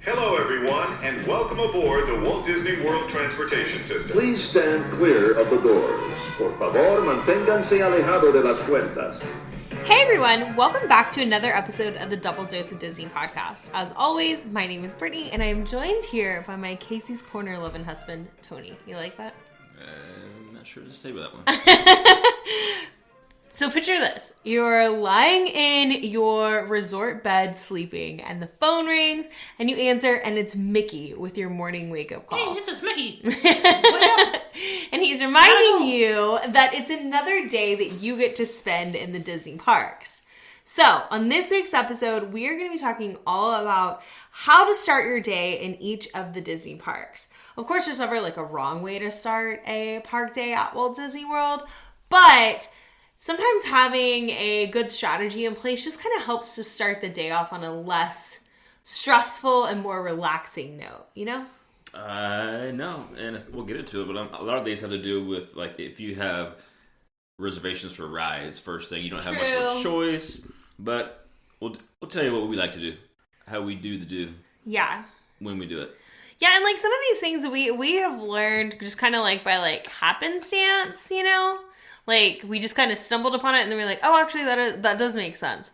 Hello, everyone, and welcome aboard the Walt Disney World Transportation System. Please stand clear of the doors. Por favor, manténganse alejado de las puertas. Hey everyone, welcome back to another episode of the Double Dose of Disney podcast. As always, my name is Brittany, and I am joined here by my Casey's Corner loving husband, Tony. You like that? I'm not sure what to say about that one. So picture this. You're lying in your resort bed sleeping, and the phone rings, and you answer, and it's Mickey with your morning wake-up call. Hey, this is Mickey. And he's reminding you that it's another day that you get to spend in the Disney parks. So, on this week's episode, we are going to be talking all about how to start your day in each of the Disney parks. Of course, there's never like a wrong way to start a park day at Walt Disney World, but sometimes having a good strategy in place just kind of helps to start the day off on a less stressful and more relaxing note, you know? No, and we'll get into it, but a lot of these have to do with, like, if you have reservations for rides, first thing, you don't have much choice, but we'll tell you what we like to do, how we do the do. Yeah. When we do it. Yeah, and, like, some of these things we have learned just kind of, like, by, like, happenstance, you know? Like, we just kind of stumbled upon it, and then we're like, oh, actually, that does make sense.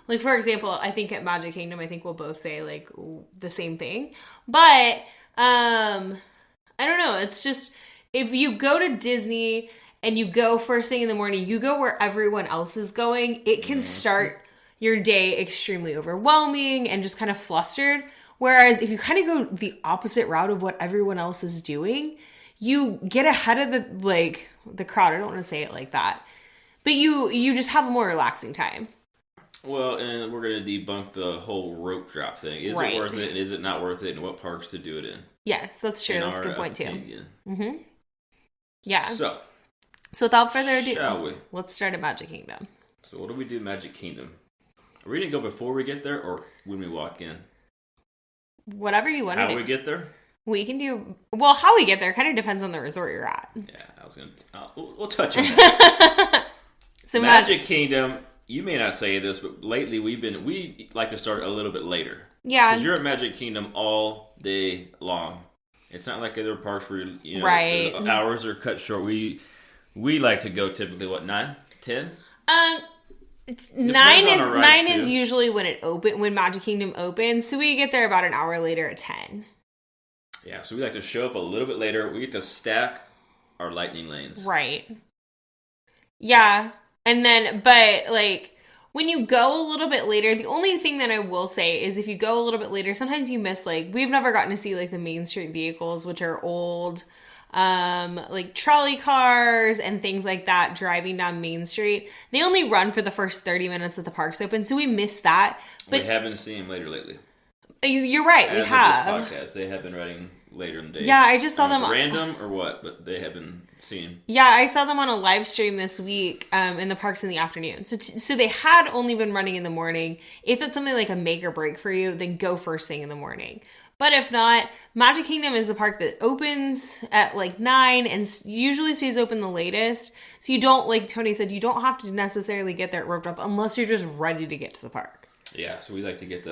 Like, for example, I think at Magic Kingdom, I think we'll both say, like, the same thing. But, I don't know. It's just, if you go to Disney and you go first thing in the morning, you go where everyone else is going, it can start your day extremely overwhelming and just kind of flustered. Whereas if you kind of go the opposite route of what everyone else is doing, you get ahead of the crowd. I don't want to say it like that. But you just have a more relaxing time. Well, and we're going to debunk the whole rope drop thing. Is it worth it, and is it not worth it, and what parks to do it in? Yes, that's true. That's a good point, too. Mm-hmm. Yeah. So without further ado, shall we? Let's start at Magic Kingdom. So what do we do Magic Kingdom? Are we going to go before we get there, or when we walk in? Whatever you want to do. How we get there? We can do... Well, how we get there kind of depends on the resort you're at. Yeah, I was going to... We'll touch on that. So Magic Kingdom, you may not say this, but lately we like to start a little bit later. Yeah. Because you're at Magic Kingdom all day long. It's not like other parks where, you know, right. Hours are cut short. We like to go typically, 9, 10? It's 9 is usually when Magic Kingdom opens, so we get there about an hour later at 10. Yeah, so we like to show up a little bit later. We get to stack our lightning lanes. Right. Yeah. And then, but like, when you go a little bit later, the only thing that I will say is if you go a little bit later, sometimes you miss, like, we've never gotten to see, like, the Main Street vehicles, which are old, like trolley cars and things like that driving down Main Street. They only run for the first 30 minutes that the park's open, so we missed that. But we haven't seen them later lately. You're right, we have. This podcast, they have been running later in the day. Yeah, I just saw them. Random or what, but they have been seen. Yeah, I saw them on a live stream this week in the parks in the afternoon. So they had only been running in the morning. If it's something like a make or break for you, then go first thing in the morning. But if not, Magic Kingdom is the park that opens at like 9 and usually stays open the latest. So you don't, like Tony said, you don't have to necessarily get there roped up unless you're just ready to get to the park. Yeah, so we like to get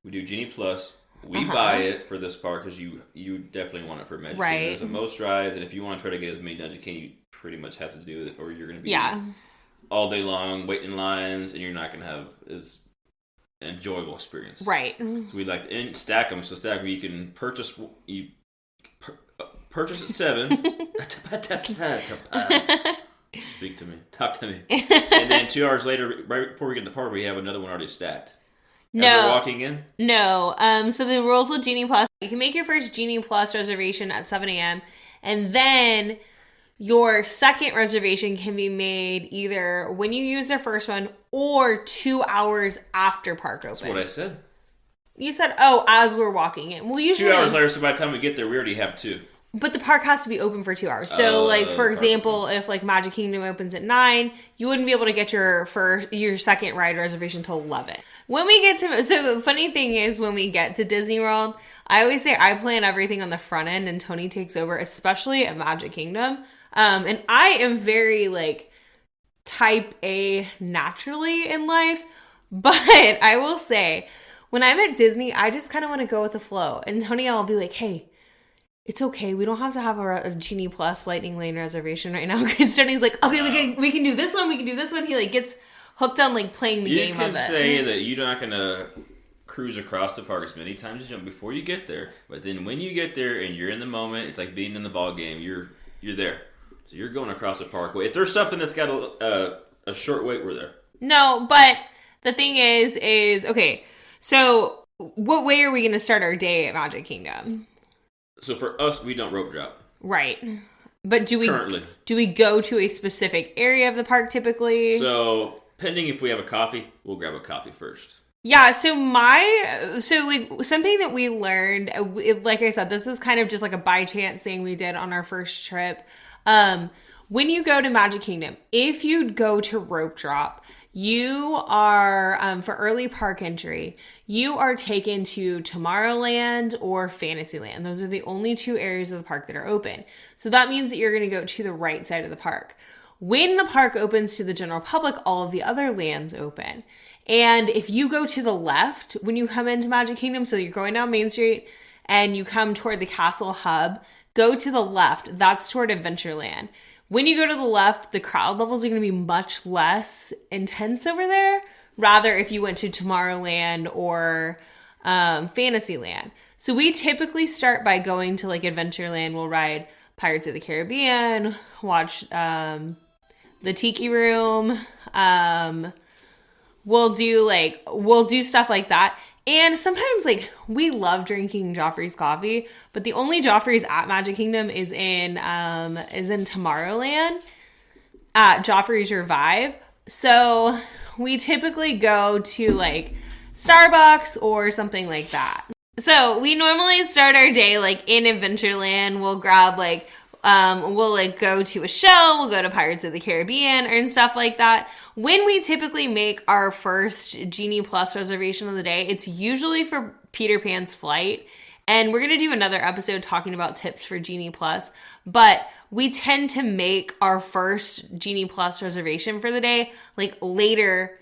we do Genie Plus. We buy it for this park because you definitely want it for Magic Kingdom. There's the most rides, and if you want to try to get as many done as you can, you pretty much have to do it, or you're going to be all day long waiting in lines, and you're not going to have as enjoyable experience. Right. So we like to stack them. So stack where you can purchase at 7. Speak to me. Talk to me. And then 2 hours later, right before we get to the park, we have another one already stacked. We're walking in? No. So the rules with Genie Plus, you can make your first Genie Plus reservation at 7 a.m. and then your second reservation can be made either when you use the first one or 2 hours after park open. That's what I said. You said, as we're walking in. Well, usually 2 hours later, so by the time we get there, we already have 2. But the park has to be open for 2 hours. So, for example, if like Magic Kingdom opens at 9, you wouldn't be able to get your second ride reservation till 11. When we get to, so the funny thing is when we get to Disney World, I always say I plan everything on the front end and Tony takes over, especially at Magic Kingdom. And I am very like type A naturally in life, but I will say when I'm at Disney, I just kind of want to go with the flow. And Tony, I'll be like, hey, it's okay. We don't have to have a Genie Plus Lightning Lane reservation right now. Because Tony's like, okay, we can do this one. We can do this one. He like gets hooked on like playing the game of it. You can say that you're not going to cruise across the park as many times as you jump before you get there. But then when you get there and you're in the moment, it's like being in the ball game. You're there. So you're going across the parkway. If there's something that's got a short wait, we're there. No, but the thing is okay, so what way are we going to start our day at Magic Kingdom? So for us, we don't rope drop. Right. But do Currently. we go to a specific area of the park typically? So pending if we have a coffee, we'll grab a coffee first. Yeah, so like something that we learned, like I said, this is kind of just like a by chance thing we did on our first trip. When you go to Magic Kingdom, if you go to rope drop, you are, for early park entry, you are taken to Tomorrowland or Fantasyland. Those are the only two areas of the park that are open. So that means that you're going to go to the right side of the park. When the park opens to the general public, all of the other lands open. And if you go to the left when you come into Magic Kingdom, so you're going down Main Street and you come toward the Castle Hub, go to the left. That's toward Adventureland. When you go to the left, the crowd levels are going to be much less intense over there. Rather, if you went to Tomorrowland or Fantasyland. So we typically start by going to like Adventureland. We'll ride Pirates of the Caribbean, watch the Tiki Room. We'll do stuff like that. And sometimes, like, we love drinking Joffrey's coffee, but the only Joffrey's at Magic Kingdom is in Tomorrowland at Joffrey's Revive. So we typically go to, like, Starbucks or something like that. So we normally start our day, like, in Adventureland. We'll grab, like, we'll go to a show, we'll go to Pirates of the Caribbean and stuff like that. When we typically make our first Genie Plus reservation of the day, it's usually for Peter Pan's flight. And we're going to do another episode talking about tips for Genie Plus. But we tend to make our first Genie Plus reservation for the day, like later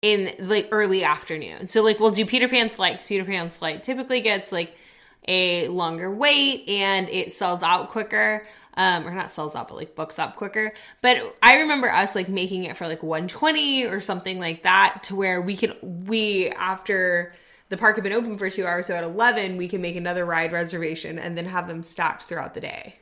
in like early afternoon. So like we'll do Peter Pan's flight. Peter Pan's flight typically gets like a longer wait and it sells out quicker, or not sells out, but like books up quicker. But I remember us like making it for like 120 or something like that, to where we after the park had been open for 2 hours, so at 11 we can make another ride reservation and then have them stacked throughout the day.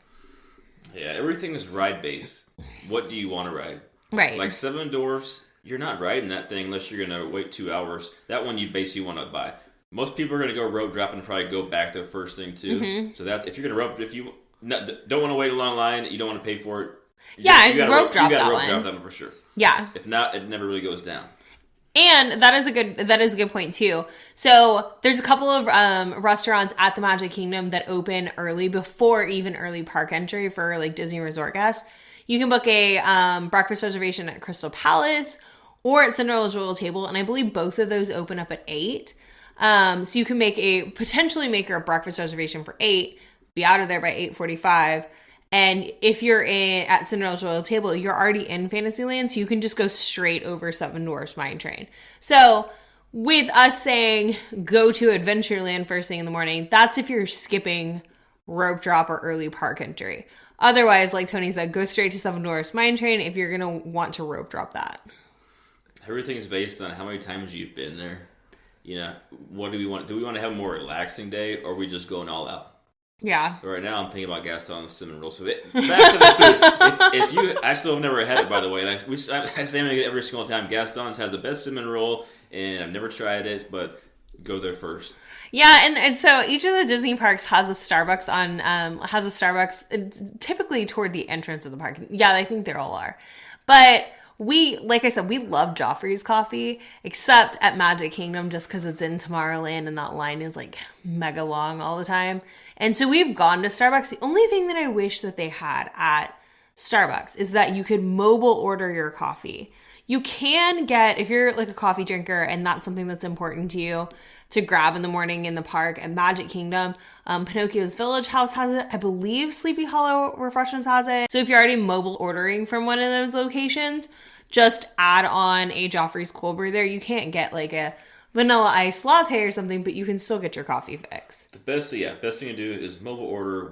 Yeah, everything is ride based. What do you want to ride? Right. Like Seven Dwarfs, you're not riding that thing unless you're going to wait 2 hours. That one you basically want to buy. Most people are going to go rope drop and probably go back to the first thing too. Mm-hmm. So that if you're going to rope, if you don't want to wait a long line, you don't want to pay for it. You gotta rope drop that one. You got to rope drop that one for sure. Yeah. If not, it never really goes down. And that is a good point too. So there's a couple of restaurants at the Magic Kingdom that open early, before even early park entry for like Disney Resort guests. You can book a breakfast reservation at Crystal Palace or at Cinderella's Royal Table, and I believe both of those open up at 8. So you can potentially make a breakfast reservation for 8, be out of there by 8:45. And if you're at Cinderella's Royal Table, you're already in Fantasyland, so you can just go straight over Seven Dwarfs Mine Train. So with us saying go to Adventureland first thing in the morning, that's if you're skipping rope drop or early park entry. Otherwise, like Tony said, go straight to Seven Dwarfs Mine Train if you're going to want to rope drop that. Everything is based on how many times you've been there. You know, what do we want? Do we want to have a more relaxing day, or are we just going all out? Yeah. But right now, I'm thinking about Gaston's cinnamon roll. So back to the food. If you, I still have never had it, by the way. And I say I'm gonna get it every single time. Gaston's has the best cinnamon roll, and I've never tried it, but go there first. Yeah, and so each of the Disney parks has a Starbucks typically toward the entrance of the park. Yeah, I think they all are, but. Like I said, we love Joffrey's coffee, except at Magic Kingdom, just because it's in Tomorrowland and that line is like mega long all the time. And so we've gone to Starbucks. The only thing that I wish that they had at Starbucks is that you could mobile order your coffee. You can get, if you're like a coffee drinker and that's something that's important to you, to grab in the morning in the park at Magic Kingdom. Pinocchio's Village House has it. I believe Sleepy Hollow Refreshments has it. So if you're already mobile ordering from one of those locations, just add on a Joffrey's cold brew there. You can't get like a vanilla ice latte or something, but you can still get your coffee fix. The best thing to do is mobile order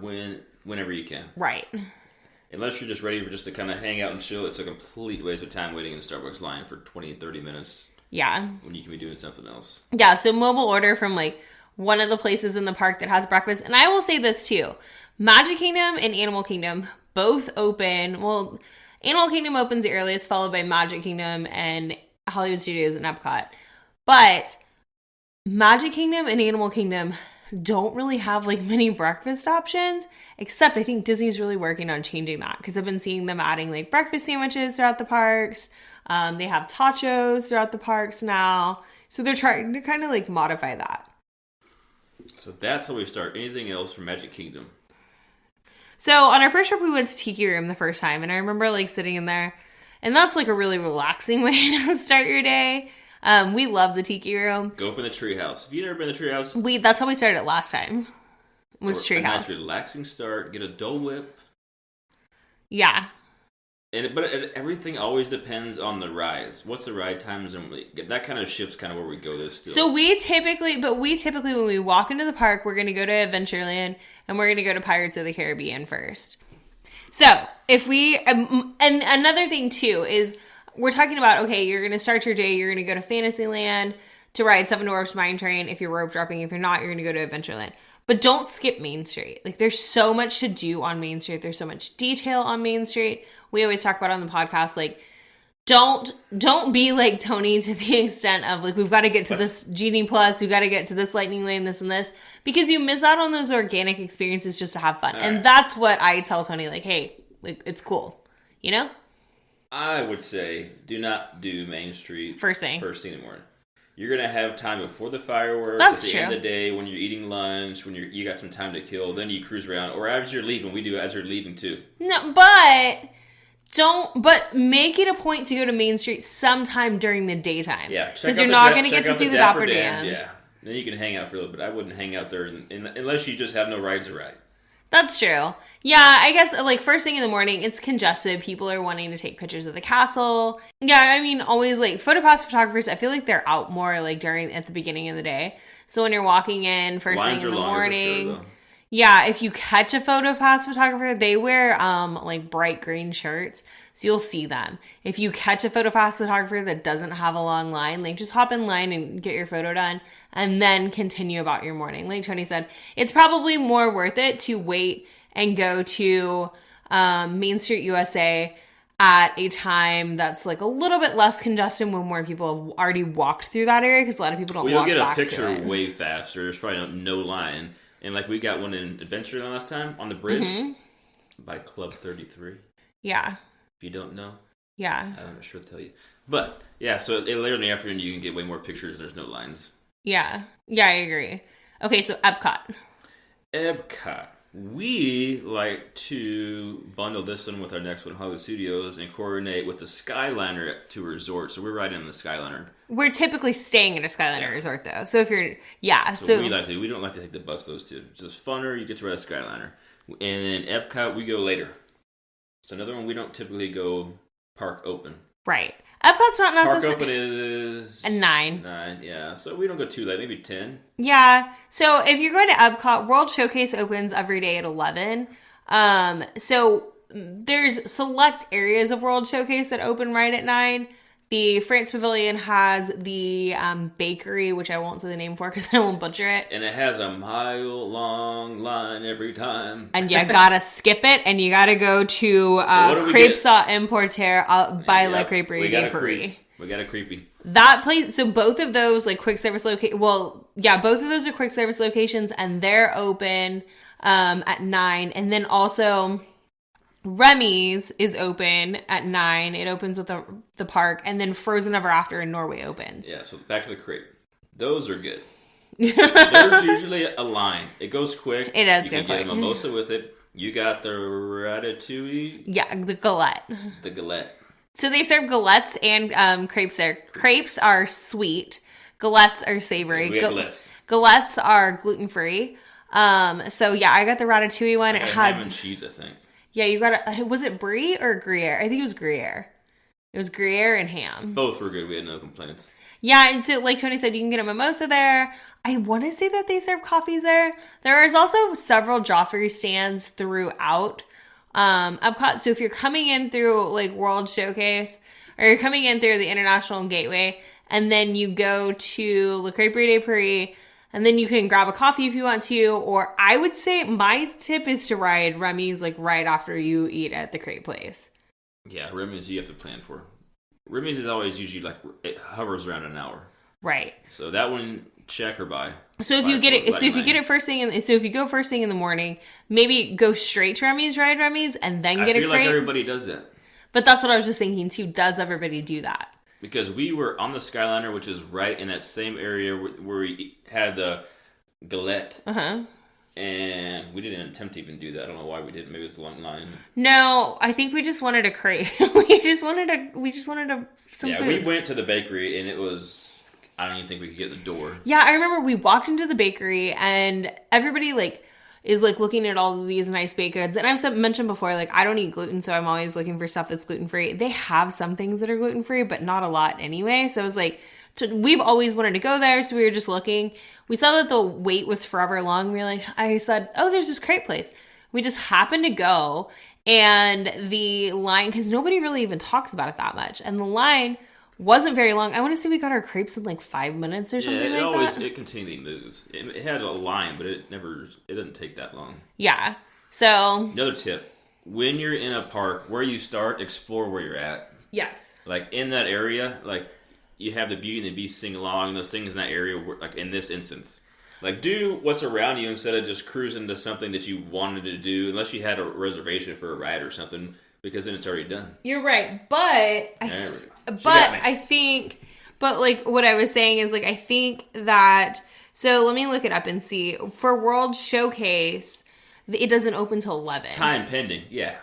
whenever you can. Right. Unless you're just ready for just to kind of hang out and chill, it's a complete waste of time waiting in the Starbucks line for 20, 30 minutes. Yeah. When you can be doing something else. Yeah, so mobile order from like one of the places in the park that has breakfast. And I will say this too. Magic Kingdom and Animal Kingdom both open. Well, Animal Kingdom opens the earliest, followed by Magic Kingdom and Hollywood Studios and Epcot. But Magic Kingdom and Animal Kingdom don't really have like many breakfast options, except I think Disney's really working on changing that because I've been seeing them adding like breakfast sandwiches throughout the parks. They have tachos throughout the parks now. So they're trying to kind of like modify that. So that's how we start. Anything else from Magic Kingdom? So on our first trip, we went to Tiki Room the first time, and I remember like sitting in there, and that's like a really relaxing way to start your day. We love the Tiki Room. Go up in the treehouse. Have you never been in the treehouse? That's how we started it last time. Was treehouse. A nice relaxing start. Get a Dole Whip. Yeah. But everything always depends on the rides. What's the ride times, and that kind of shifts kind of where we go this still. So we typically when we walk into the park, we're going to go to Adventureland and we're going to go to Pirates of the Caribbean first. So if we and another thing too is we're talking about, okay, you're going to start your day, you're going to go to Fantasyland to ride Seven Dwarfs Mine Train. If you're rope dropping, if you're not, you're going to go to Adventureland. But don't skip Main Street. Like, there's so much to do on Main Street. There's so much detail on Main Street. We always talk about on the podcast, like, don't be like Tony to the extent of, like, we've got to get to this Genie Plus, we've got to get to this Lightning Lane, this and this, because you miss out on those organic experiences just to have fun. And that's what I tell Tony, like, hey, like, it's cool, you know? I would say do not do Main Street first thing in the morning. You're going to have time before the fireworks, that's at the true. end of the day, when you're eating lunch, when you got some time to kill, then you cruise around. Or as you're leaving, we do it as you're leaving too. No, but make it a point to go to Main Street sometime during the daytime. Yeah, because you're not going to get to see the Dapper Dans. Yeah, then you can hang out for a little bit. I wouldn't hang out there unless you just have no rides to ride. That's true. Yeah, I guess like first thing in the morning, it's congested. People are wanting to take pictures of the castle. Yeah, I mean, always like PhotoPass photographers, I feel like they're out more like at the beginning of the day. So when you're walking in first thing in the morning, yeah, if you catch a PhotoPass photographer, they wear like bright green shirts, so you'll see them. If you catch a PhotoPass photographer that doesn't have a long line, like just hop in line and get your photo done and then continue about your morning. Like Tony said, it's probably more worth it to wait and go to Main Street USA at a time that's like a little bit less congested when more people have already walked through that area, because a lot of people don't walk back to it. You'll get a picture way faster. There's probably no line. And like we got one in Adventureland last time on the bridge by Club 33. Yeah. If you don't know. Yeah. I'm not sure to tell you. But yeah, so later in the afternoon you can get way more pictures. There's no lines. Yeah. Yeah, I agree. Okay, so Epcot. We like to bundle this one with our next one, Hollywood Studios, and coordinate with the Skyliner to a resort. So we're riding in the Skyliner. We're typically staying at a Skyliner resort, though. So if you're, So we don't like to take the bus, those two. It's just funner. You get to ride a Skyliner. And then Epcot, we go later. It's another one we don't typically go park open. Right. Epcot's not necessarily... Park open is... a 9. 9, yeah. So we don't go too late. Maybe 10. Yeah. So if you're going to Epcot, World Showcase opens every day at 11. So there's select areas of World Showcase that open right at 9. The France Pavilion has the bakery, which I won't say the name for because I won't butcher it. And it has a mile-long line every time. And you gotta skip it, and you gotta go to Crepes à Importer by La Crêperie de Paris. We got a creepy. That place, so both of those like quick service both of those are quick service locations, and they're open at 9. And then also... Remy's is open at 9. It opens with the park, and then Frozen Ever After in Norway opens. Yeah, so back to the crepe. Those are good. There's usually a line. It goes quick. It does go quick. You can get a mimosa with it. You got the ratatouille. Yeah, the galette. The galette. So they serve galettes and crepes there. Crepes are sweet. Galettes are savory. We have galettes. Galettes are gluten-free. So yeah, I got the ratatouille one. It had ham and cheese, I think. Yeah, you got was it brie or Gruyere? I think it was Gruyere. It was Gruyere and ham. Both were good. We had no complaints. Yeah, and so like Tony said, you can get a mimosa there. I want to say that they serve coffees there. There is also several Joffrey stands throughout Epcot. So if you're coming in through like World Showcase, or you're coming in through the International Gateway, and then you go to Le Crêperie de Paris, and then you can grab a coffee if you want to, or I would say my tip is to ride Remy's like right after you eat at the Crate Place. Yeah, Remy's you have to plan for. Remy's is always usually like it hovers around an hour. Right. So that one check or buy. So if you get it, so if you get it first thing, so if you go first thing in the morning, maybe go straight to Remy's, ride Remy's, and then get a crate. I feel like everybody does that. But that's what I was just thinking too. Does everybody do that? Because we were on the Skyliner, which is right in that same area where we had the galette. And we didn't attempt to even do that. I don't know why we didn't. Maybe it was a long line. No, I think we just wanted a crate. we just wanted some food. We went to the bakery and it was, I don't even think we could get the door. Yeah, I remember we walked into the bakery and everybody is looking at all of these nice baked goods. And I've mentioned before, like I don't eat gluten, so I'm always looking for stuff that's gluten free. They have some things that are gluten free, but not a lot anyway. So I was like, we've always wanted to go there, so we were just looking. We saw that the wait was forever long. I said, oh, there's this crate place. We just happened to go, and the line, because nobody really even talks about it that much, and the line wasn't very long. I want to say we got our crepes in like 5 minutes or something that. It continually moves. It had a line, but it didn't take that long. Yeah. So. Another tip. When you're in a park, where you start, explore where you're at. Yes. Like in that area, like you have the Beauty and the Beast sing along, those things in that area, like in this instance. Like do what's around you instead of just cruising to something that you wanted to do, unless you had a reservation for a ride or something, because then it's already done. You're right, but I think what I was saying is like I think that, so let me look it up and see. For World Showcase, it doesn't open till 11. Time pending, yeah.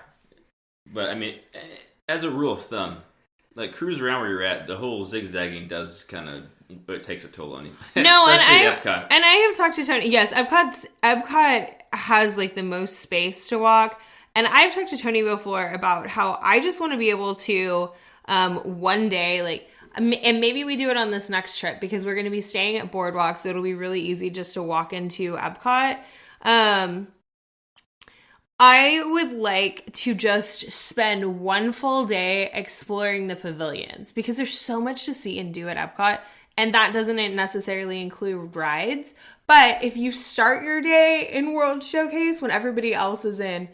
But I mean, as a rule of thumb, like cruise around where you're at, the whole zigzagging does kind of, it takes a toll on you. No, Epcot. And I have talked to Tony. Yes, Epcot has like the most space to walk. And I've talked to Tony before about how I just want to be able to one day, like, and maybe we do it on this next trip because we're going to be staying at Boardwalk, so it'll be really easy just to walk into Epcot. I would like to just spend one full day exploring the pavilions because there's so much to see and do at Epcot, and that doesn't necessarily include rides. But if you start your day in World Showcase when everybody else is in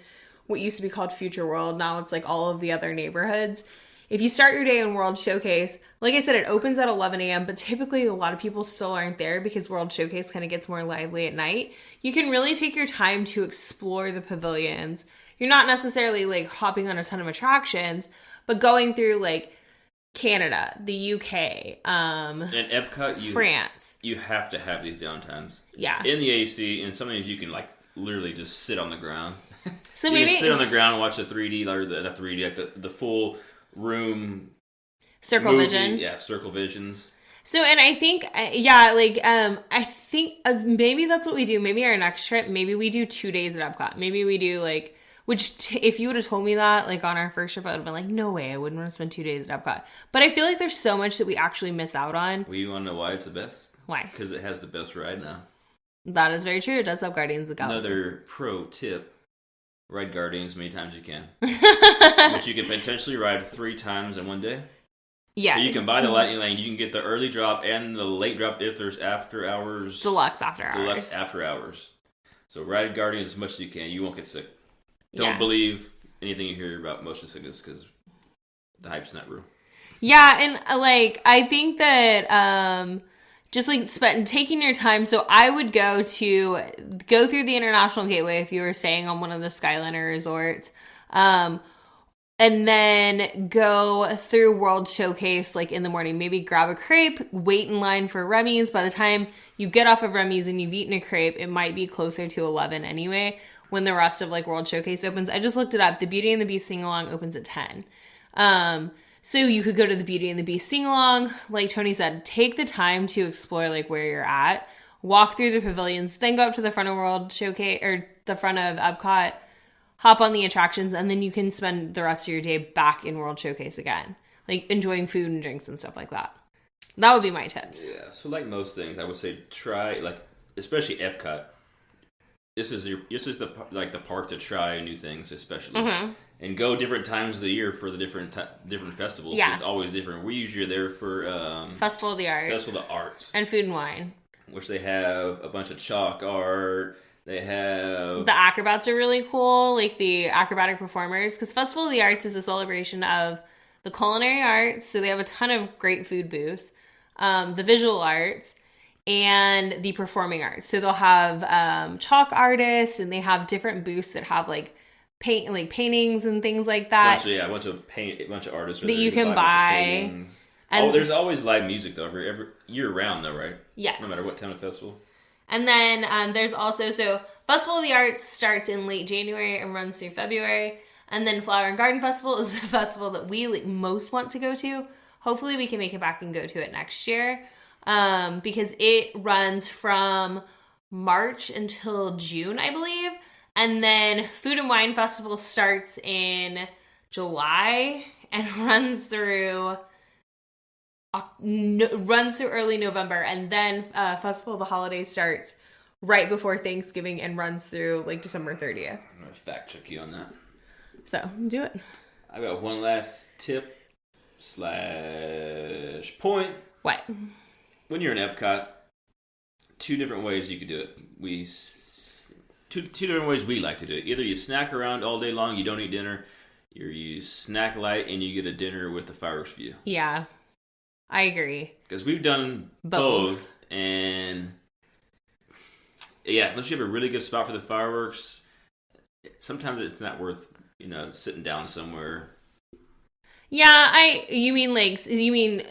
what used to be called Future World, now it's like all of the other neighborhoods. If you start your day in World Showcase, like I said, it opens at 11 a.m., but typically a lot of people still aren't there because World Showcase kind of gets more lively at night. You can really take your time to explore the pavilions. You're not necessarily like hopping on a ton of attractions, but going through like Canada, the UK, and Epcot, France. You have to have these downtimes. Yeah. In the AC, and sometimes you can like literally just sit on the ground. So you can sit on the ground and watch the 3D, or not 3D, like the full room circle movie. vision. Yeah, circle visions. So, and I think, I think maybe that's what we do. Maybe our next trip, maybe we do 2 days at Epcot. Maybe we do if you would have told me that, like on our first trip, I would have been like, no way, I wouldn't want to spend 2 days at Epcot. But I feel like there's so much that we actually miss out on. Well, you want to know why it's the best? Why? Because it has the best ride now. That is very true. It does have Guardians of the Galaxy. Another pro tip. Ride Guardians as many times as you can. But you can potentially ride 3 times in one day. Yes. So you can buy the lightning lane. You can get the early drop and the late drop if there's after hours. Deluxe after hours. Deluxe after hours. So ride Guardians as much as you can. You won't get sick. Don't believe anything you hear about motion sickness because the hype's not real. Yeah, and I think that just taking your time. So I would go through the International Gateway if you were staying on one of the Skyliner resorts, and then go through World Showcase in the morning. Maybe grab a crepe, wait in line for Remy's. By the time you get off of Remy's and you've eaten a crepe, it might be closer to 11 anyway. When the rest of World Showcase opens, I just looked it up. The Beauty and the Beast sing along opens at 10. So you could go to the Beauty and the Beast sing-along. Like Tony said, take the time to explore where you're at. Walk through the pavilions. Then go up to the front of World Showcase, or the front of Epcot. Hop on the attractions. And then you can spend the rest of your day back in World Showcase again. Enjoying food and drinks and stuff like that. That would be my tips. Yeah, so like most things, I would say try, like, especially Epcot. This is the park to try new things, especially, and go different times of the year for the different festivals. Yeah, so it's always different. We usually are there for Festival of the Arts, and Food and Wine, which they have a bunch of chalk art. They have the acrobats are really cool, like the acrobatic performers, because Festival of the Arts is a celebration of the culinary arts. So they have a ton of great food booths, the visual arts, and the performing arts. So they'll have chalk artists, and they have different booths that have like paintings and things like that. a bunch of artists that you can buy. And there's always live music though, every year round though, right? Yes. No matter what time of festival. And then there's also, so Festival of the Arts starts in late January and runs through February. And then Flower and Garden Festival is the festival that we most want to go to. Hopefully we can make it back and go to it next year. Because it runs from March until June, I believe. And then Food and Wine Festival starts in July and runs through early November. And then Festival of the Holidays starts right before Thanksgiving and runs through like December 30th. I'm going to fact check you on that. So, do it. I got one last tip / point. What? When you're in Epcot, two different ways you could do it. Two different ways we like to do it. Either you snack around all day long, you don't eat dinner, or you snack light and you get a dinner with the fireworks view. Yeah, I agree. Because we've done both, and yeah, unless you have a really good spot for the fireworks, sometimes it's not worth, sitting down somewhere. Yeah, you mean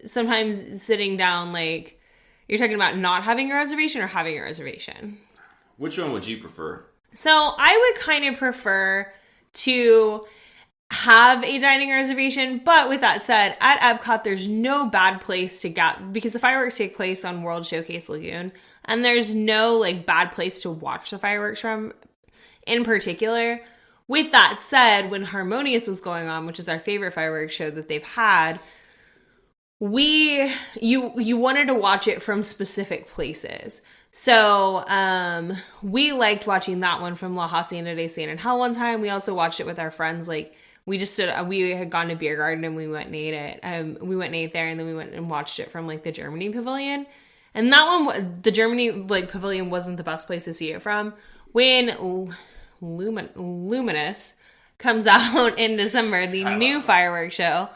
sometimes sitting down, like, you're talking about not having a reservation or having a reservation? Which one would you prefer? So I would kind of prefer to have a dining reservation, but with that said, at Epcot, there's no bad place to get, because the fireworks take place on World Showcase Lagoon, and there's no, like, bad place to watch the fireworks from in particular. With that said, when Harmonious was going on, which is our favorite fireworks show that they've had, you wanted to watch it from specific places. So we liked watching that one from La Hacienda de San Angel one time. We also watched it with our friends. Like, we had gone to Beer Garden and we went and ate it. We went and ate there, and then we went and watched it from, like, the Germany Pavilion. And that one, the Germany, like, Pavilion wasn't the best place to see it from. When Luminous comes out in December, the new fireworks show,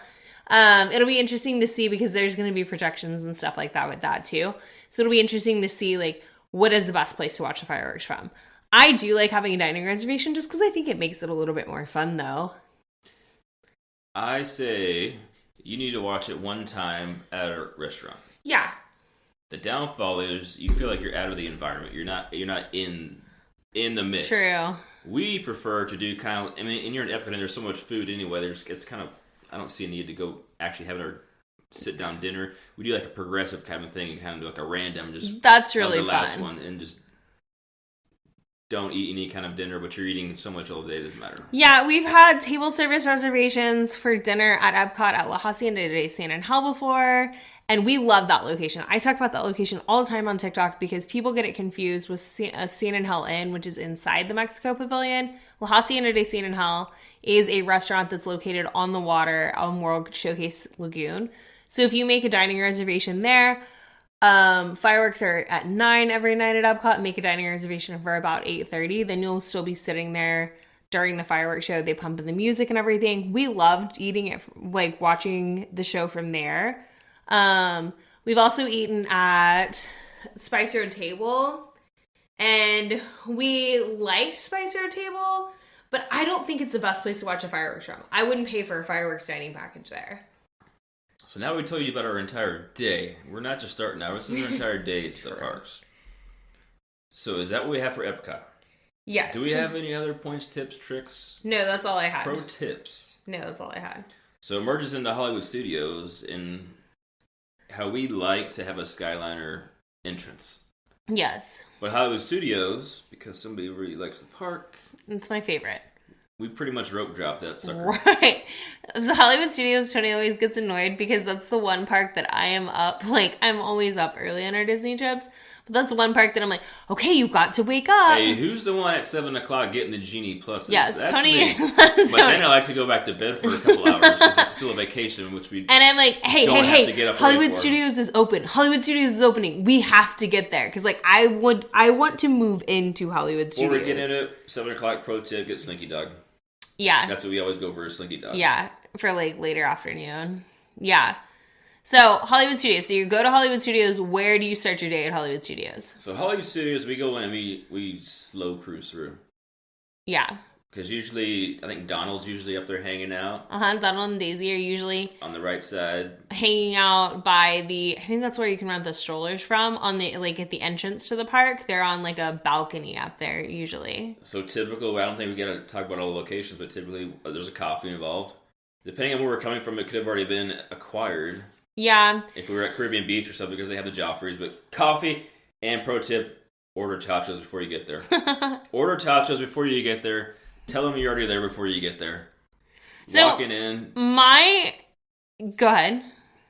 it'll be interesting to see, because there's going to be projections and stuff like that with that too. So it'll be interesting to see, like, what is the best place to watch the fireworks from. I do like having a dining reservation just because I think it makes it a little bit more fun, though. I say you need to watch it one time at a restaurant. Yeah. The downfall is you feel like you're out of the environment. You're not in the mix. True. We prefer to do kind of, and you're in Epcot and there's so much food anyway, it's kind of, I don't see a need to go actually have our sit down dinner. We do like a progressive kind of thing and kind of do like a random, just that's really the last fun. one, and just don't eat any kind of dinner, but you're eating so much all day, it doesn't matter. Yeah, we've had table service reservations for dinner at Epcot at La Hacienda de San Angel before, and we love that location. I talk about that location all the time on TikTok because people get it confused with San Angel Inn, which is inside the Mexico Pavilion. La Hacienda de San Angel is a restaurant that's located on the water on World Showcase Lagoon. So if you make a dining reservation there, fireworks are at 9 every night at Epcot. Make a dining reservation for about 8:30. Then you'll still be sitting there during the fireworks show. They pump in the music and everything. We loved eating it, like watching the show from there. We've also eaten at Spice Road Table, and we liked Spice Road Table, but I don't think it's the best place to watch a fireworks from. I wouldn't pay for a fireworks dining package there. So now we told you about our entire day. We're not just starting now. This is our entire day at the parks. So is that what we have for Epcot? Yes. Do we have any other points, tips, tricks? No, that's all I had. Pro tips? No, that's all I had. So it merges into Hollywood Studios in how we like to have a Skyliner entrance. Yes. But Hollywood Studios, because somebody really likes the park. It's my favorite. We pretty much rope dropped that sucker. Right. So Hollywood Studios, Tony always gets annoyed because that's the one park that I am up. Like, I'm always up early on our Disney trips. But that's one park that I'm like, okay, you got to wake up. Hey, who's the one at 7 o'clock getting the Genie Pluses? Yes, that's Tony. Me. That's but Tony. then I like to go back to bed for a couple hours because it's still a vacation, which we And I'm like, hey, to get up Hollywood early for. Studios is open. Hollywood Studios is opening. We have to get there. Because, like, I want to move into Hollywood Studios. Before we get into it, 7 o'clock pro tip, get Slinky Dog. Yeah. That's what we always go for, a Slinky Dog. Yeah, for, like, later afternoon. Yeah. So, Hollywood Studios. So, you go to Hollywood Studios. Where do you start your day at Hollywood Studios? So Hollywood Studios, we go in and we slow cruise through. Yeah. Because usually, I think Donald's usually up there hanging out. Donald and Daisy are usually On the right side. hanging out by I think that's where you can rent the strollers from, on the, like, at the entrance to the park. They're on, like, a balcony up there, usually. So typical, I don't think we got to talk about all the locations, but typically there's a coffee involved. Depending on where we're coming from, it could have already been acquired. Yeah. If we were at Caribbean Beach or something, because they have the Joffreys. But coffee, and pro tip, order tachos before you get there. Order tachos before you get there. Tell them you're already there before you get there. So, Walking in. Go ahead.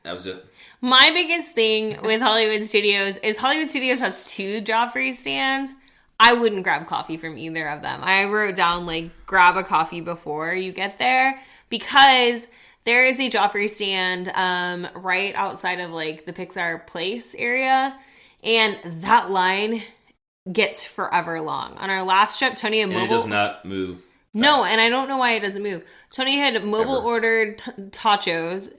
That was it. My biggest thing with Hollywood Studios is Hollywood Studios has 2 Joffrey stands. I wouldn't grab coffee from either of them. I wrote down, like, grab a coffee before you get there, because there is a Joffrey stand right outside of, like, the Pixar Place area, and that line gets forever long. On our last trip, Tony had And it does not move. No, and I don't know why it doesn't move. Tony had mobile ordered tachos,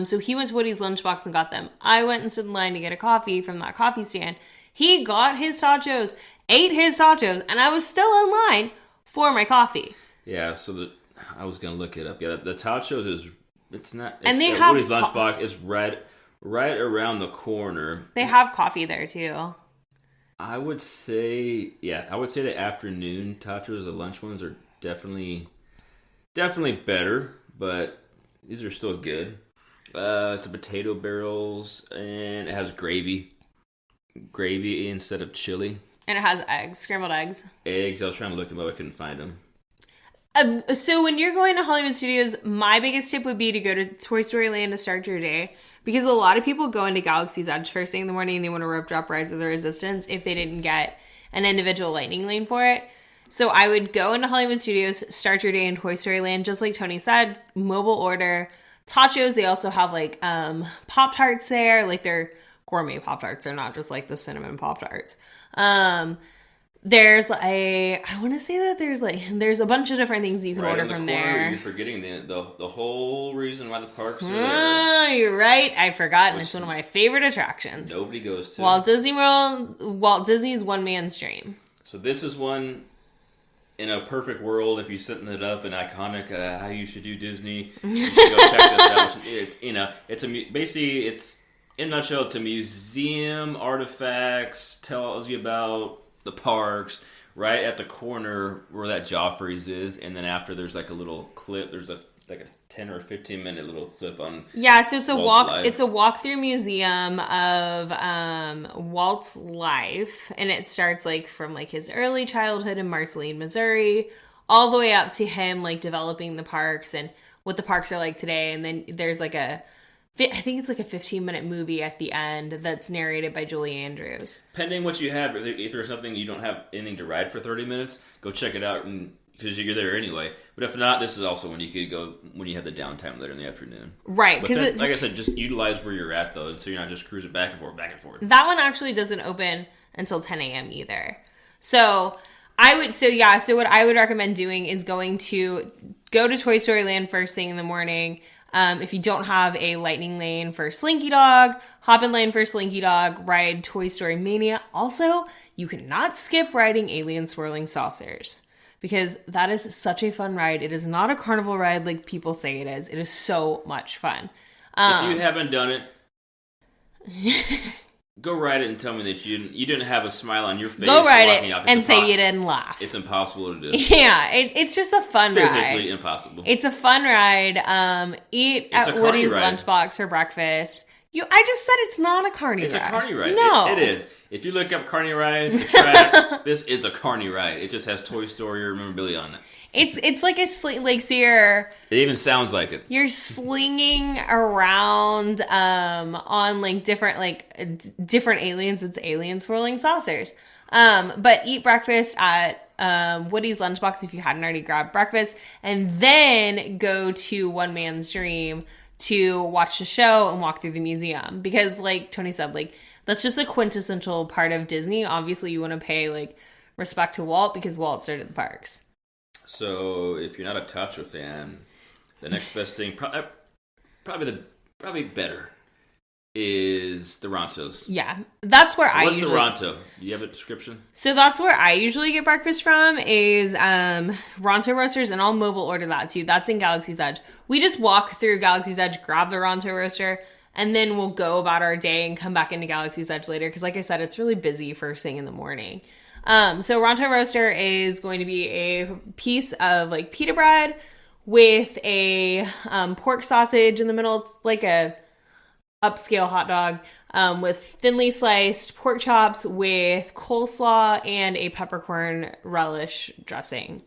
so he went to Woody's Lunchbox and got them. I went and stood in line to get a coffee from that coffee stand. He got his tachos, ate his tachos, and I was still in line for my coffee. Yeah, so I was going to look it up. Yeah, the tachos is, it's not, And they at have Woody's Lunchbox is right around the corner. They have coffee there, too. I would say the afternoon tachos, the lunch ones, are definitely better, but these are still good. It's a potato barrels, and it has gravy instead of chili. And it has eggs, scrambled eggs. Eggs. I was trying to look them up, I couldn't find them. So when you're going to Hollywood Studios, my biggest tip would be to go to Toy Story Land to start your day, because a lot of people go into Galaxy's Edge first thing in the morning and they want to rope drop Rise of the Resistance if they didn't get an individual lightning lane for it. So I would go into Hollywood Studios, start your day in Toy Story Land, just like Tony said, mobile order. Tachos, they also have, like, Pop-Tarts there, like, they're gourmet Pop-Tarts. They're not just, like, the cinnamon Pop-Tarts. There's I want to say that there's a bunch of different things you can order from there. You're forgetting the whole reason why the parks are there. You're right. I forgot, and it's one of my favorite attractions. Nobody goes to. Walt Disney World. Walt Disney's one man's dream. So this is one, in a perfect world, if you're setting it up, an iconic how you should do Disney, you should go check this out. Basically it's in a nutshell, it's a museum, artifacts, tells you about the parks, right at the corner where that Joffrey's is, and then after there's like a little clip. There's a 10 or 15-minute little clip on. Yeah, so it's a Walt's life. It's a walk-through museum of Walt's life, and it starts, like, from, like, his early childhood in Marceline, Missouri, all the way up to him, like, developing the parks and what the parks are like today. And then there's like I think it's like a 15-minute movie at the end that's narrated by Julie Andrews. Pending what you have, if there's something you don't have anything to ride for 30 minutes, go check it out, and because you're there anyway. But if not, this is also when you could go when you have the downtime later in the afternoon. Right. Because like I said, just utilize where you're at, though, so you're not just cruising back and forth. That one actually doesn't open until 10 a.m. either. So what I would recommend doing is go to Toy Story Land first thing in the morning. If you don't have a lightning lane for Slinky Dog, hop in lane for Slinky Dog, ride Toy Story Mania. Also, you cannot skip riding Alien Swirling Saucers, because that is such a fun ride. It is not a carnival ride like people say it is. It is so much fun. If you haven't done it, go ride it and tell me that you didn't have a smile on your face. Go ride it and say you didn't laugh. It's impossible to do. Yeah, it's just a fun ride. Physically impossible. It's a fun ride. Eat at Woody's Lunchbox for breakfast. I just said it's not a carny ride. It's a carny ride. No. It is. If you look up carny rides, the tracks, this is a carny ride. It just has Toy Story or memorabilia on it. It's like a like so it even sounds like it. You're slinging around on like different aliens. It's alien swirling saucers. But eat breakfast at Woody's Lunchbox if you hadn't already grabbed breakfast, and then go to One Man's Dream to watch the show and walk through the museum, because like Tony said, like that's just a quintessential part of Disney. Obviously you want to pay like respect to Walt because Walt started the parks. So if you're not a Tacho fan, the next best thing, probably better, is the Rontos. Yeah, that's where What's the Ronto? Do you have a description? So that's where I usually get breakfast from, is Ronto Roasters, and I'll mobile order that too. That's in Galaxy's Edge. We just walk through Galaxy's Edge, grab the Ronto Roaster, and then we'll go about our day and come back into Galaxy's Edge later, because like I said, it's really busy first thing in the morning. So Ronto Roaster is going to be a piece of like pita bread with a pork sausage in the middle. It's like a upscale hot dog with thinly sliced pork chops with coleslaw and a peppercorn relish dressing.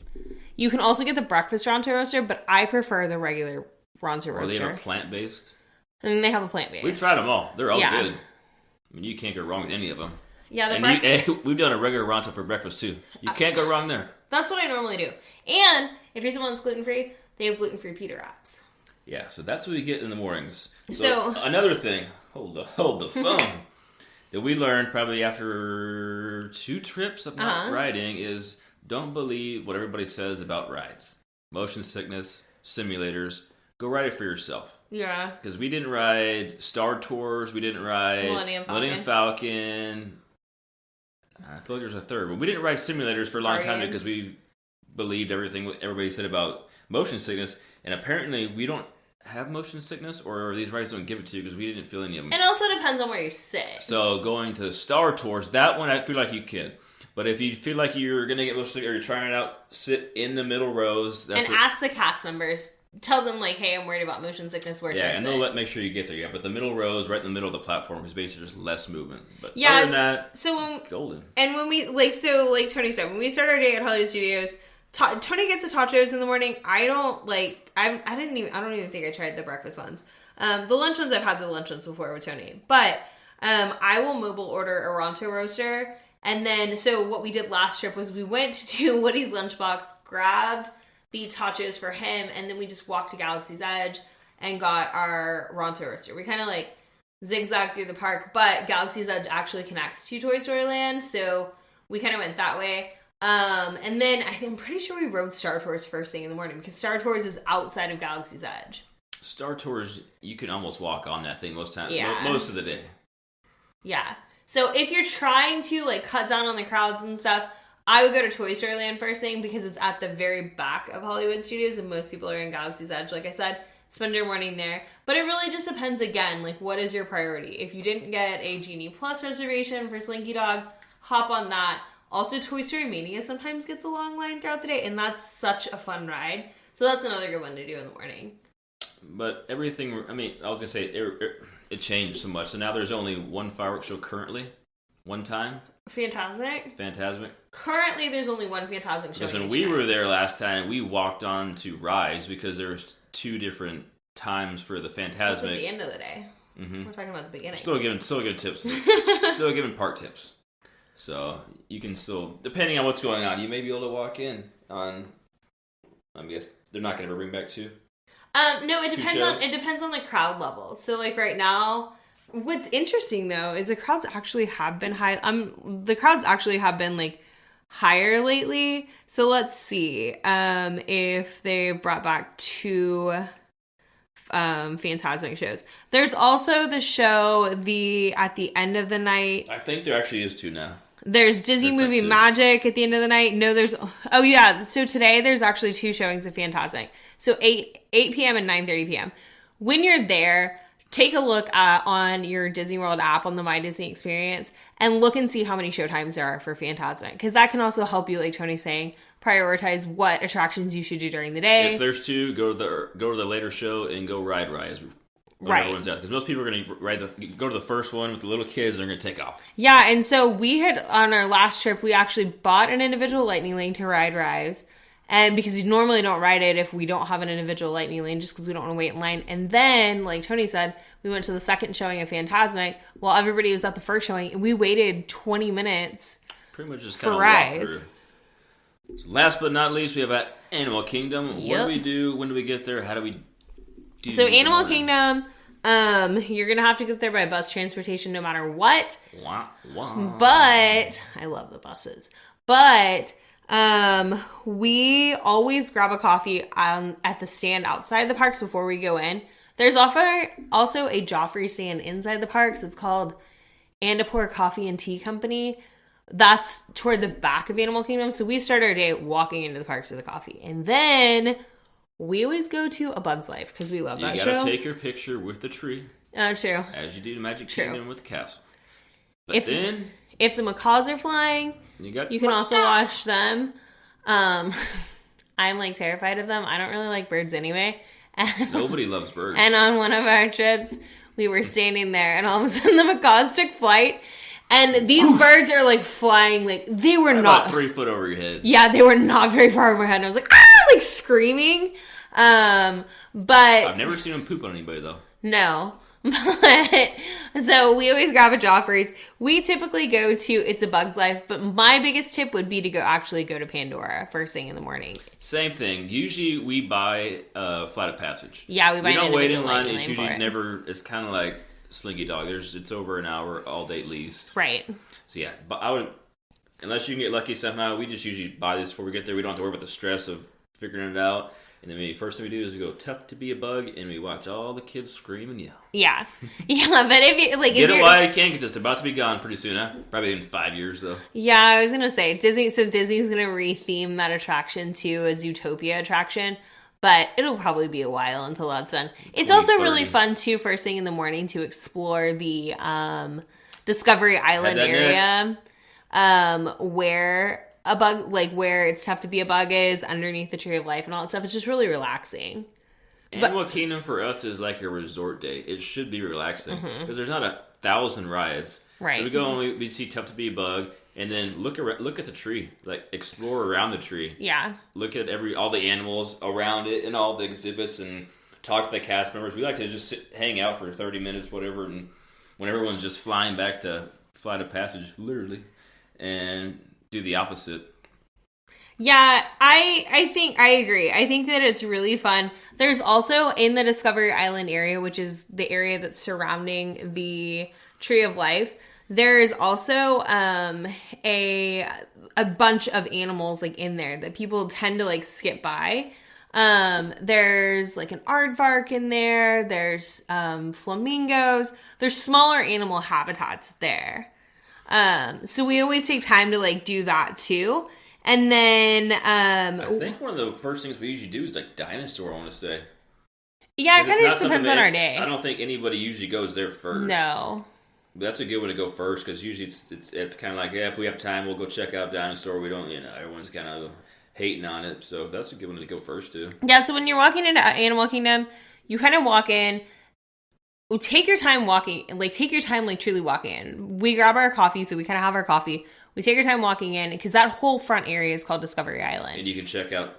You can also get the breakfast Ronto Roaster, but I prefer the regular Ronto Roaster. Are they have a plant-based? And then they have a plant-based. We've tried them all. They're all good. I mean, you can't go wrong with any of them. Yeah, we've done a regular Ronto for breakfast too. You can't go wrong there. That's what I normally do. And if you're someone that's gluten-free, they have gluten-free pita wraps. Yeah, so that's what we get in the mornings. So another thing, hold the phone, that we learned probably after 2 trips of not riding is don't believe what everybody says about rides. Motion sickness, simulators, go ride it for yourself. Yeah. Because we didn't ride Star Tours, we didn't ride Millennium Falcon. I feel like there's a third, but we didn't ride simulators for a long time because we believed everything everybody said about motion sickness, and apparently we don't have motion sickness, or these rides don't give it to you because we didn't feel any of them. It also depends on where you sit. So going to Star Tours, that one I feel like you can. But if you feel like you're going to get motion sickness or you're trying it out, sit in the middle rows. Ask the cast members. Tell them, like, hey, I'm worried about motion sickness. Where should I sit? Yeah, and they'll make sure you get there. Yeah, but the middle rows, right in the middle of the platform, is basically just less movement. But other than that, golden. And when we, like Tony said, when we start our day at Hollywood Studios, Tony gets the tachos in the morning. I don't even think I tried the breakfast ones. The lunch ones, I've had the lunch ones before with Tony. But I will mobile order a Ronto Roaster. And then, so what we did last trip was we went to Woody's Lunchbox, grabbed the tachos for him, and then we just walked to Galaxy's Edge and got our Ronto Roaster. We kind of like zigzagged through the park, but Galaxy's Edge actually connects to Toy Story Land, so we kind of went that way. And then I'm pretty sure we rode Star Tours first thing in the morning, because Star Tours is outside of Galaxy's Edge. Star Tours, you can almost walk on that thing most of the day. Yeah. So if you're trying to like cut down on the crowds and stuff, I would go to Toy Story Land first thing, because it's at the very back of Hollywood Studios and most people are in Galaxy's Edge. Like I said, spend your morning there. But it really just depends, again, like what is your priority? If you didn't get a Genie Plus reservation for Slinky Dog, hop on that. Also, Toy Story Mania sometimes gets a long line throughout the day, and that's such a fun ride. So that's another good one to do in the morning. But everything, I was going to say, it changed so much. So now there's only one fireworks show currently, one time. Fantasmic. Currently, there's only one Fantasmic show. Because when we were there last time, we walked on to Rise because there's 2 different times for the Fantasmic. That's at the end of the day. Mm-hmm. We're talking about the beginning. Still giving tips. Still giving park tips. So you can still, depending on what's going on, you may be able to walk in on. I guess they're not going to bring back 2. No, it depends on the crowd level. So like right now. What's interesting though is the crowds actually have been high. The crowds actually have been like higher lately. So let's see if they brought back 2 Fantasmic shows. There's also the show at the end of the night. I think there actually is 2 now. There's Disney Movie Magic at the end of the night. No, so today there's actually 2 showings of Fantasmic. So 8 p.m. and 9:30 p.m. When you're there, take a look on your Disney World app on the My Disney Experience and look and see how many showtimes there are for Fantasmic. Because that can also help you, like Tony's saying, prioritize what attractions you should do during the day. If there's 2, go to the later show and go ride Rise. when Right. everyone's out. Because most people are going to go to the first one with the little kids and they're going to take off. Yeah, and so we had, on our last trip, we actually bought an individual lightning lane to ride rides. And because we normally don't ride it if we don't have an individual lightning lane, just because we don't want to wait in line. And then, like Tony said, we went to the second showing of Fantasmic while everybody was at the first showing. And we waited 20 minutes Pretty much just for kind of rides. walk through. So last but not least, we have Animal Kingdom. What do we do? When do we get there? How do we do? So Animal Kingdom, you're going to have to get there by bus transportation no matter what. Wah, wah. But, I love the buses. But... we always grab a coffee at the stand outside the parks before we go in. There's also a Joffrey stand inside the parks. It's called Andapur Coffee and Tea Company. That's toward the back of Animal Kingdom. So we start our day walking into the parks with a coffee. And then we always go to A Bug's Life because we love that show. You gotta take your picture with the tree. Oh, true. As you do the Magic Kingdom with the castle. But If the macaws are flying, you can also watch them. I'm like terrified of them. I don't really like birds anyway. Nobody loves birds. And on one of our trips, we were standing there and all of a sudden the macaws took flight. And these birds are like flying, like they were not about 3 foot over your head. Yeah, they were not very far over my head. And I was like, like screaming. But I've never seen them poop on anybody though. No. But, so we always grab a Joffrey's. We typically go to It's a Bug's Life, but my biggest tip would be to go to Pandora first thing in the morning. Same thing. Usually we buy a Flight of Passage. Yeah, we buy. We don't wait in line. It's usually never. It's kind of like Slinky Dog. It's over an hour all day at least. Right. So yeah, but I would, unless you can get lucky somehow, we just usually buy this before we get there. We don't have to worry about the stress of figuring it out. And then first thing we do is we go Tough to Be a Bug, and we watch all the kids scream and yell. Yeah, yeah. But if you get it while you can, because it's about to be gone pretty soon, huh? Probably in 5 years though. Yeah, I was gonna say Disney. So Disney's gonna retheme that attraction to a Zootopia attraction, but it'll probably be a while until that's done. It's also really fun too. First thing in the morning to explore the Discovery Island area, where a bug, like where It's Tough to Be a Bug is underneath the Tree of Life and all that stuff. It's just really relaxing. Animal Kingdom for us is like a resort day. It should be relaxing because there's not 1,000 rides. Right. So we go and we see Tough to Be a Bug, and then look at the tree, like explore around the tree. Yeah. Look at all the animals around it and all the exhibits, and talk to the cast members. We like to just hang out for 30 minutes, whatever, and when everyone's just flying back to Flight of Passage, literally, and do the opposite. Yeah, I think I agree. I think that it's really fun. There's also in the Discovery Island area, which is the area that's surrounding the Tree of Life, there's also a bunch of animals like in there that people tend to like skip by. There's like an aardvark in there. There's flamingos. There's smaller animal habitats there. So we always take time to like do that too. And then I think one of the first things we usually do is like dinosaur, I want to say. Yeah, it kind of just depends on our day. I don't think anybody usually goes there first. No. That's a good way to go first, because usually it's kind of like, yeah, if we have time, we'll go check out dinosaur. We don't, everyone's kind of hating on it. So that's a good one to go first too. Yeah, so when you're walking into Animal Kingdom, you kind of walk in. Take your time walking, truly walking in. We grab our coffee, so we kind of have our coffee. We take our time walking in, because that whole front area is called Discovery Island. And you can check out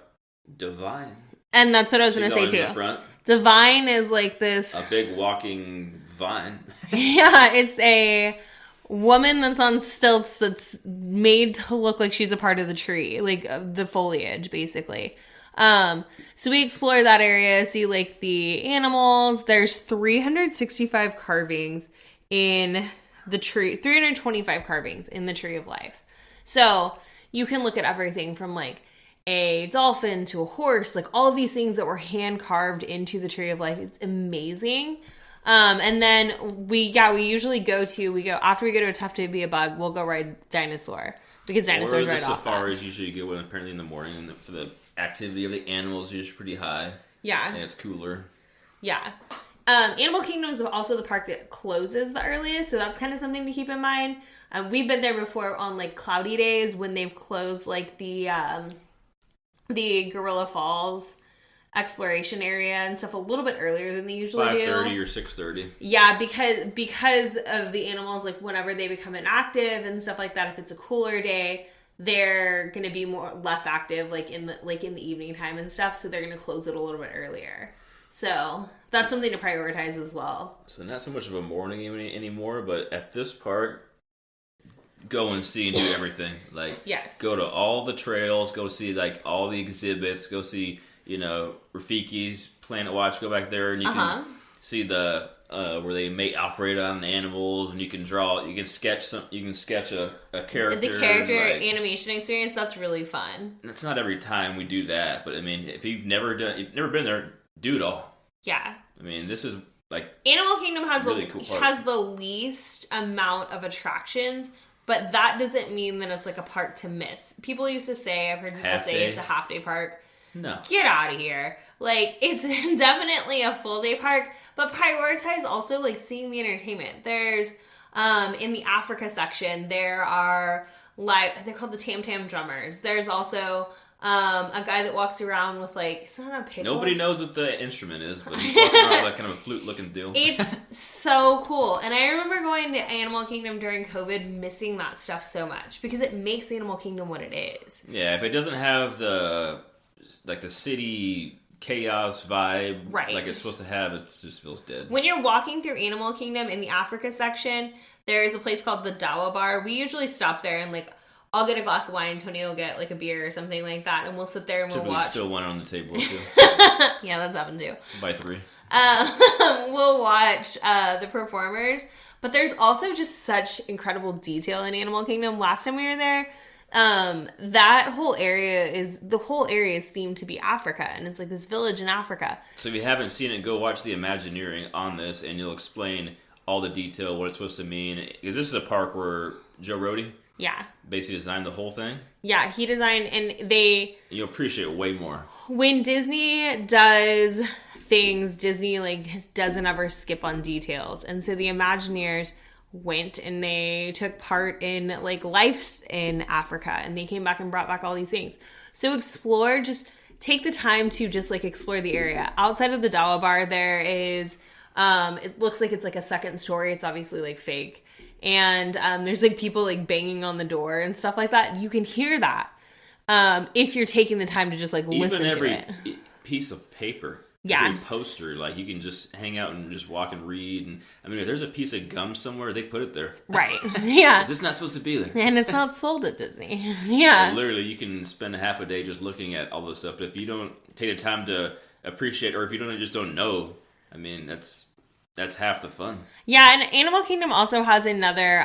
Divine. And that's what I was going to say, too. Front. Divine is like this... a big walking vine. Yeah, it's a woman that's on stilts that's made to look like she's a part of the tree. Like, the foliage, basically. So we explore that area, see like the animals. There's 365 carvings in the tree, 325 carvings in the Tree of Life. So you can look at everything from like a dolphin to a horse, like all of these things that were hand carved into the Tree of Life. It's amazing. And then we usually after we go to a Tough to Be a Bug, we'll go ride dinosaur, because dinosaurs right off. Or the safaris usually go apparently in the morning for the activity of the animals is usually pretty high. Yeah. And it's cooler. Yeah. Animal Kingdom is also the park that closes the earliest, so that's kind of something to keep in mind. We've been there before on like cloudy days when they've closed like the Gorilla Falls exploration area and stuff a little bit earlier than they usually 5:30 do. or 6:30. Yeah, because of the animals, like whenever they become inactive and stuff like that, if it's a cooler day, they're gonna be less active like in the evening time and stuff, so they're gonna close it a little bit earlier. So that's something to prioritize as well. So not so much of a morning anymore, but at this park, go and see and do everything. Like, yes, go to all the trails, go see like all the exhibits, go see Rafiki's Planet Watch. Go back there and you can see the where they may operate on animals, and you can sketch a character. The character animation experience, that's really fun. It's not every time we do that, but I mean, if you've never been there, do it all. Yeah. I mean, this is like Animal Kingdom has really cool park. has the least amount of attractions, but that doesn't mean that it's like a park to miss. People used to say, I've heard people say it's a half-day park. No. Get out of here. Like, it's definitely a full-day park, but prioritize also, like, seeing the entertainment. There's, in the Africa section, there are, they're called the Tam Tam Drummers. There's also a guy that walks around with, like, it's not a pickle. Nobody knows what the instrument is, but he's walking around with like kind of a flute-looking deal. It's so cool. And I remember going to Animal Kingdom during COVID, missing that stuff so much, because it makes Animal Kingdom what it is. Yeah, if it doesn't have the city chaos vibe like it's supposed to have, it just feels dead. When you're walking through Animal Kingdom in the Africa section, there's a place called the Dawa Bar. We usually stop there and like I'll get a glass of wine, Tony will get like a beer or something like that, and we'll sit there and we'll watch. Still one on the table too. Yeah, that's happened too. By 3. We'll watch the performers, but there's also just such incredible detail in Animal Kingdom. Last time we were there, that whole area is themed to be Africa, and it's like this village in Africa. So if you haven't seen it, go watch the Imagineering on this, and you'll explain all the detail, what it's supposed to mean. Because this is a park where Joe Rohde, basically designed the whole thing. Yeah, he designed, and you'll appreciate it way more. When Disney does things, Disney like doesn't ever skip on details, and so the Imagineers went and they took part in like life in Africa, and they came back and brought back all these things. So explore, just take the time to just like explore the area. Outside of the Dawa Bar, there is it looks like it's like a second story. It's obviously like fake, and there's like people like banging on the door and stuff like that. You can hear that if you're taking the time to just like listen to it. Even every piece of paper. Yeah. Every poster, like you can just hang out and just walk and read. And I mean, if there's a piece of gum somewhere, they put it there. Right. Yeah. It's not supposed to be there. And it's not sold at Disney. Yeah. So literally, you can spend a half a day just looking at all this stuff. But if you don't take the time to appreciate, or if you don't know, I mean, that's half the fun. Yeah, and Animal Kingdom also has another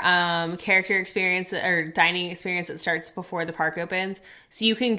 character experience or dining experience that starts before the park opens. So you can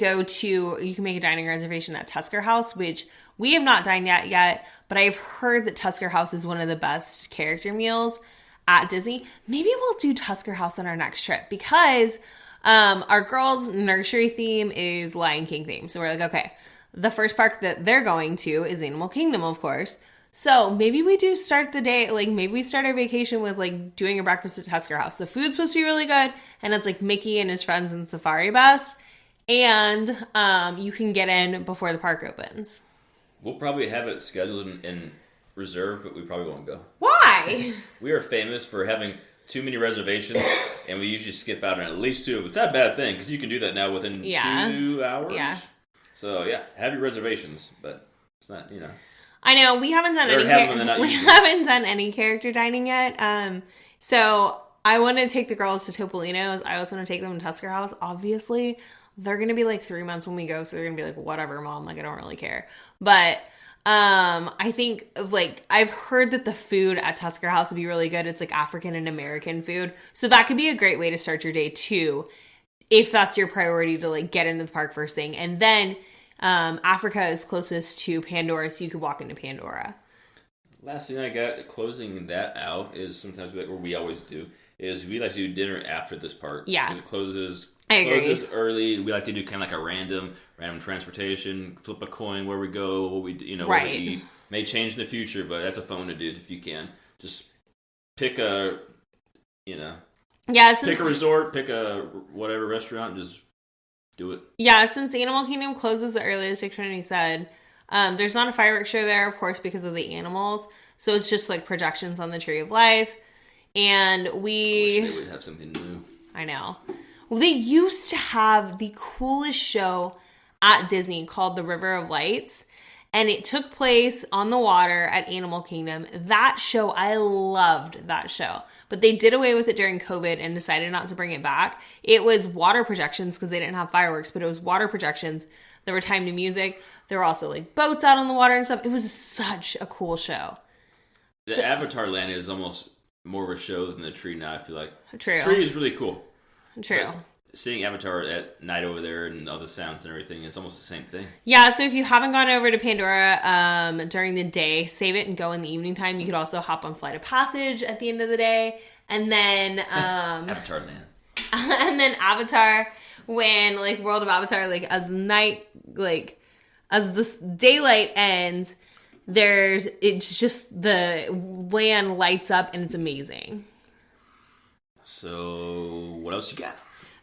make a dining reservation at Tusker House, which we have not dined at yet, but I've heard that Tusker House is one of the best character meals at Disney. Maybe we'll do Tusker House on our next trip, because our girls' nursery theme is Lion King theme. So we're like, okay, the first park that they're going to is Animal Kingdom, of course. So maybe we do start the day, like maybe we start our vacation with like doing a breakfast at Tusker House. The food's supposed to be really good, and it's like Mickey and his friends in Safari Best, and you can get in before the park opens. We'll probably have it scheduled and reserved, but we probably won't go. Why? We are famous for having too many reservations, and we usually skip out on at least 2. It's not a bad thing, because you can do that now within 2 hours. Yeah. So, yeah, have your reservations, but it's not, I know, we haven't done haven't done any character dining yet. So I want to take the girls to Topolino's. I also want to take them to Tusker House. Obviously, they're going to be like 3 months when we go, so they're going to be like, whatever, Mom, like I don't really care. But I think like I've heard that the food at Tusker House would be really good. It's like African and American food. So that could be a great way to start your day too, if that's your priority, to like get into the park first thing. And then Africa is closest to Pandora, so you could walk into Pandora. Last thing I got, closing that out, is sometimes we always do, is we like to do dinner after this park. Yeah. It closes early. We like to do kind of like a random transportation, flip a coin where we go, what we what we eat. May change in the future, but that's a fun one to do if you can. Just pick a, pick a resort, pick a whatever restaurant, and just do it. Yeah, since Animal Kingdom closes the earliest, like Tony said, There's not a fireworks show there, of course, because of the animals. So it's just like projections on the Tree of Life. And I wish they would have something new. I know. Well, they used to have the coolest show at Disney called the River of Lights. And it took place on the water at Animal Kingdom. That show, I loved that show. But they did away with it during COVID and decided not to bring it back. It was water projections because they didn't have fireworks, but it was water projections. There were timed to music. There were also like boats out on the water and stuff. It was such a cool show. The Avatar Land is almost more of a show than the tree now, I feel like. True. The tree is really cool. True. But seeing Avatar at night over there and all the sounds and everything, it's almost the same thing. Yeah, so if you haven't gone over to Pandora during the day, save it and go in the evening time. You could also hop on Flight of Passage at the end of the day. And then... Avatar Land. And then Avatar, when, like, World of Avatar, like, as this daylight ends, it's just the land lights up and it's amazing. So, what else you got?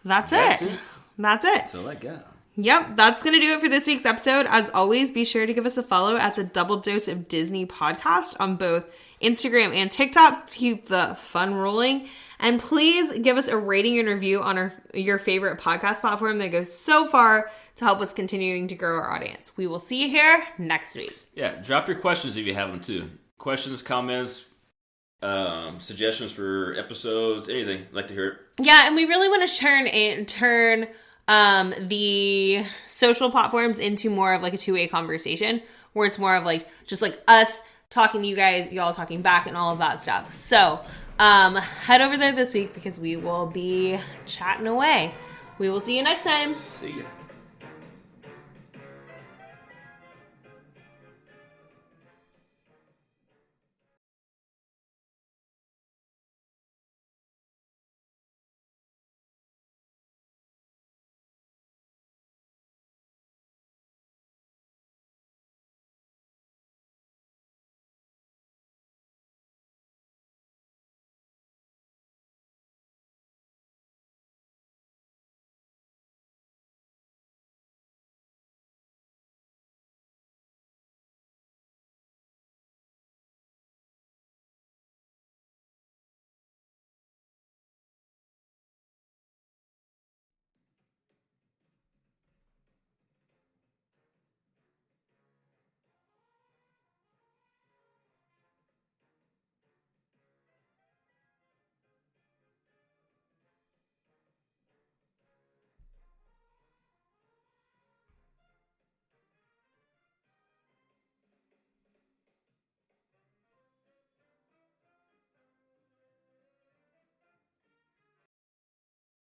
That's it. That's it. So I got. Yep, that's going to do it for this week's episode. As always, be sure to give us a follow at the Double Dose of Disney podcast on both Instagram and TikTok to keep the fun rolling. And please give us a rating and review on your favorite podcast platform that goes so far to help us continuing to grow our audience. We will see you here next week. Yeah, drop your questions if you have them too. Questions, comments, suggestions for episodes, anything. I'd like to hear it. Yeah, and we really want to turn the social platforms into more of like a two-way conversation where it's more of like just like us talking to you guys, y'all talking back and all of that stuff. So head over there this week because we will be chatting away. We will see you next time. See ya.